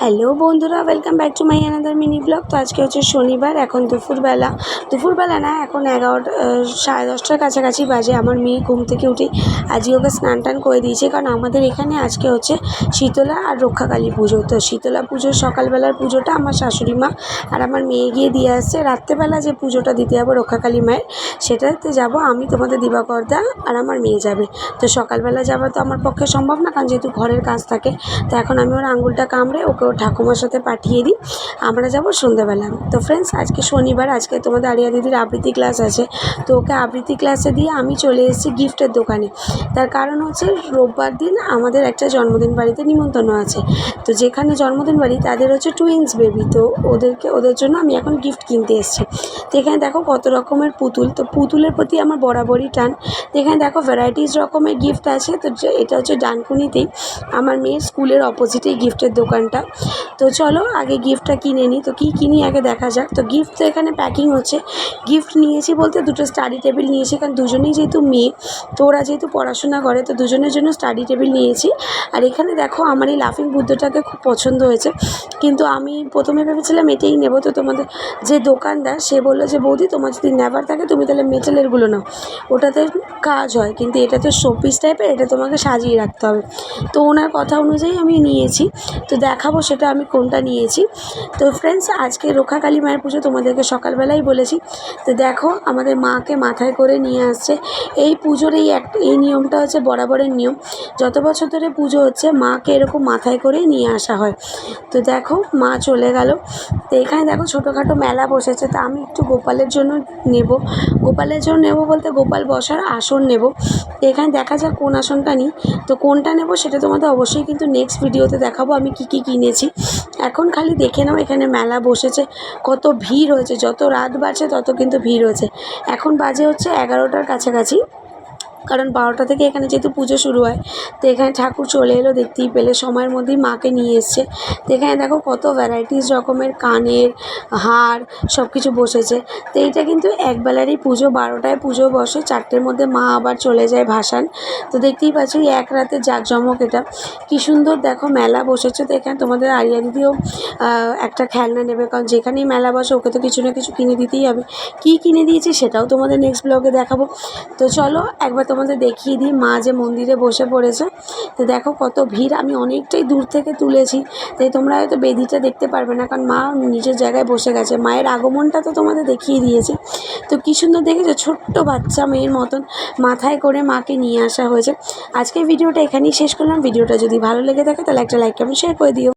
Hello বন্ধুরা, welcome back to my another mini blog. তো আজকে হচ্ছে শনিবার, এখন দুপুরবেলা না, এখন 11টা 10:30টার কাছাকাছি বাজে। আমার মেয়ে ঘুম থেকে উঠে আজকে ওকে স্নান টান করে দিয়েছে, কারণ আমাদের এখানে আজকে হচ্ছে শীতলা আর রক্ষাকালী পুজো। তো শীতলা পুজোর সকালবেলার পুজোটা আমার শাশুড়ি মা আর আমার মেয়ে গিয়ে দিয়ে আসছে। রাত্রেবেলা যে পুজোটা দিতে যাবো রক্ষাকালী মায়ের, সেটাতে যাব আমি, তোমাদের দিবাকরদা আর আমার মেয়ে যাবে। তো সকালবেলা যাওয়া তো আমার পক্ষে সম্ভব না, কারণ যেহেতু ঘরের কাজ থাকে। তো এখন আমি ওর আঙুলটা কামড়ে ওকে ওর ঠাকুমার সাথে পাঠিয়ে দিই, আমরা যাব সন্ধ্যাবেলা। তো ফ্রেন্ডস, আজকে শনিবার, আজকে তোমাদের আরিয়া দিদির আবৃত্তি ক্লাস আছে। তো ওকে আবৃত্তি ক্লাসে দিয়ে আমি চলে এসেছি গিফটের দোকানে। তার কারণ হচ্ছে রোববার দিন আমাদের একটা জন্মদিন বাড়িতে নিমন্ত্রণ আছে। তো যেখানে জন্মদিন বাড়ি তাদের হচ্ছে টুইন্স বেবি, তো ওদের জন্য আমি এখন গিফট কিনতে এসেছি। তো এখানে দেখো কত রকমের পুতুল, তো পুতুলের প্রতি আমার বরাবরই টান। তো এখানে দেখো ভ্যারাইটিস রকমের গিফট আছে। তো এটা হচ্ছে ডানকুনিতেই, আমার মেয়ের স্কুলের অপোজিটেই গিফটের দোকানটা। তো চলো আগে গিফটটা কিনে নিই। তো কী কিনি আগে দেখা যাক। তো গিফট তো এখানে প্যাকিং হচ্ছে। গিফট নিয়েছি বলতে দুটো স্টাডি টেবিল নিয়েছি, কারণ দুজনেই যেহেতু মেয়ে, তো ওরা যেহেতু পড়াশোনা করে, তো দুজনের জন্য স্টাডি টেবিল নিয়েছি। আর এখানে দেখো আমার এই লাফিং বুদ্ধটাকে খুব পছন্দ হয়েছে, কিন্তু আমি প্রথমে ভেবেছিলাম এটাই নেব। তো তোমাদের যে দোকানদার, সে বললো যে বৌদি, তোমার যদি নেবার থাকে তুমি তাহলে মেটালেরগুলো নাও, ওটাতে কাজ হয়, কিন্তু এটা তো শোপিস টাইপের, এটা তোমাকে সাজিয়ে রাখতে হবে। তো ওনার কথা অনুযায়ী আমি নিয়েছি। তো দেখাবো সেটা আমি কোনটা নিয়েছি। তো ফ্রেন্ডস, আজকে রক্ষাকালী মায়ের পুজো, তোমাদেরকে সকালবেলাই বলেছি। তো দেখো আমাদের মাকে মাথায় করে নিয়ে আসছে। এই পুজোর এই নিয়মটা হচ্ছে বরাবরের নিয়ম, যত বছর ধরে পুজো হচ্ছে মাকে এরকম মাথায় করেই নিয়ে আসা হয়। তো দেখো মা চলে গেল। তো এখানে দেখো ছোটোখাটো মেলা বসেছে। তা আমি একটু গোপালের জন্য নেব বলতে গোপাল বসার আসন নেব। তো এখানে দেখা যাক কোন আসনটা নিই। তো কোনটা নেব সেটা তোমাদের অবশ্যই কিন্তু নেক্সট ভিডিওতে দেখাবো আমি কী কী কিনেছি। এখন খালি দেখে নাও এখানে মেলা বসেছে, কত ভিড় হয়েছে। যত রাত বাড়ছে তত কিন্তু ভিড় হয়েছে। এখন বাজে হচ্ছে 11টার কাছাকাছি, কারণ 12টা থেকে এখানে যেহেতু পুজো শুরু হয়। তো এখানে ঠাকুর চলে এলো, দেখতেই পেলে সময়ের মধ্যেই মাকে নিয়ে এসছে। তো এখানে দেখো কত ভ্যারাইটিস রকমের কানের হার সব কিছু বসেছে। তো এইটা কিন্তু একবেলারই পুজো, 12টায় পুজো বসে, 4টের মধ্যে মা আবার চলে যায় ভাসান। তো দেখতেই পাচ্ছ এক রাতের জাঁকজমক এটা, কী সুন্দর দেখো মেলা বসেছে। তো এখানে তোমাদের আরিয়া দিদিও একটা খেলনা নেবে, কারণ যেখানেই মেলা বসে ওকে তো কিছু না কিছু কিনে দিতেই হবে। কী কিনে দিয়েছি সেটাও তোমাদের নেক্সট ব্লগে দেখাবো। তো চলো একবার তোমাদের দেখিয়ে দিই মা যে মন্দিরে বসে পড়েছে। তো দেখো কত ভিড়, আমি অনেকটাই দূর থেকে তুলেছি, তাই তোমরা হয়তো বেদিটা দেখতে পারবে না, কারণ মা নিজের জায়গায় বসে গেছে। মায়ের আগমনটা তো তোমাদের দেখিয়ে দিয়েছে। তো কী সুন্দর দেখেছো, ছোট্ট বাচ্চা মেয়ের মতন মাথায় করে মাকে নিয়ে আসা হয়েছে। আজকের ভিডিওটা এখানেই শেষ করলাম। ভিডিওটা যদি ভালো লেগে থাকে তাহলে একটা লাইক কমেন্ট শেয়ার করে দিও।